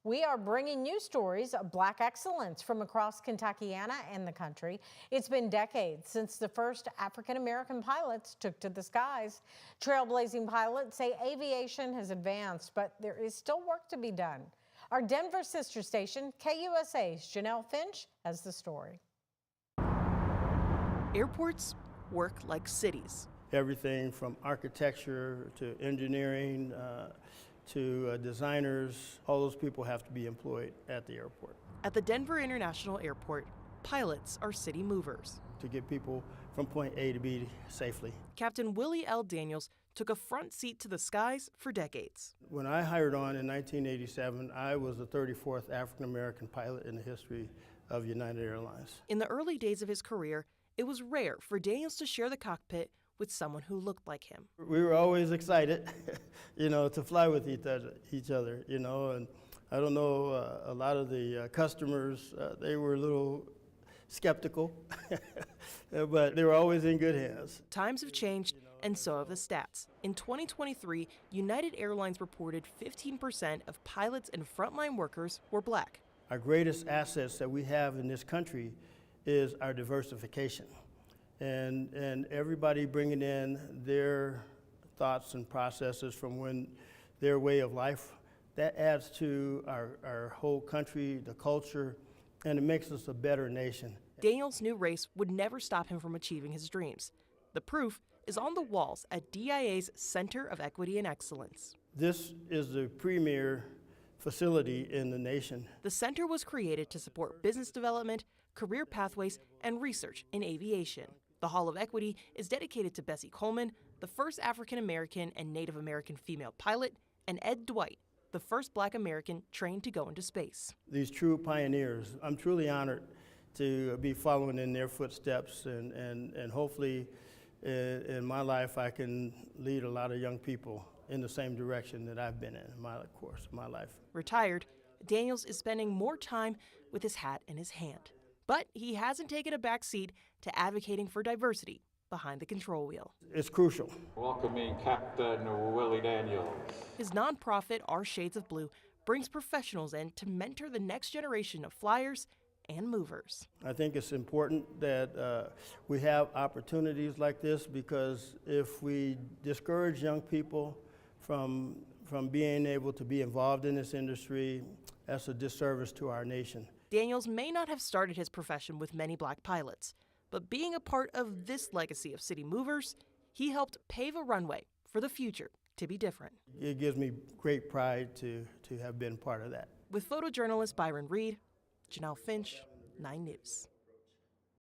We are bringing you stories of Black excellence from across Kentuckiana and the country. It's been decades since the first African-American pilots took to the skies. Trailblazing pilots say aviation has advanced, but there is still work to be done. Our Denver sister station, KUSA's Janelle Finch, has the story. Airports work like cities. Everything from architecture to engineering to designers, all those people have to be employed at the airport. At the Denver International Airport, pilots are city movers. To get people from point A to B safely. Captain Willie L. Daniels took a front seat to the skies for decades. When I hired on in 1987, I was the 34th African-American pilot in the history of United Airlines. In the early days of his career, it was rare for Daniels to share the cockpit with someone who looked like him. We were always excited, to fly with each other, and I don't know, a lot of the customers, they were a little skeptical, but they were always in good hands. Times have changed, and so have the stats. In 2023, United Airlines reported 15% of pilots and frontline workers were Black. Our greatest assets that we have in this country is our diversification. And everybody bringing in their thoughts and processes from their way of life, that adds to our whole country, the culture, and it makes us a better nation. Daniel's new race would never stop him from achieving his dreams. The proof is on the walls at DIA's Center of Equity and Excellence. This is the premier facility in the nation. The center was created to support business development, career pathways, and research in aviation. The Hall of Equity is dedicated to Bessie Coleman, the first African-American and Native American female pilot, and Ed Dwight, the first Black American trained to go into space. These true pioneers, I'm truly honored to be following in their footsteps, and hopefully in my life I can lead a lot of young people in the same direction that I've been in my course, my life. Retired, Daniels is spending more time with his hat in his hand. But he hasn't taken a back seat to advocating for diversity behind the control wheel. It's crucial. Welcoming Captain Willie Daniels. His nonprofit, Our Shades of Blue, brings professionals in to mentor the next generation of flyers and movers. I think it's important that we have opportunities like this, because if we discourage young people from being able to be involved in this industry, that's a disservice to our nation. Daniels may not have started his profession with many Black pilots, but being a part of this legacy of city movers, he helped pave a runway for the future to be different. It gives me great pride to have been part of that. With photojournalist Byron Reed, Janelle Finch, 9 News.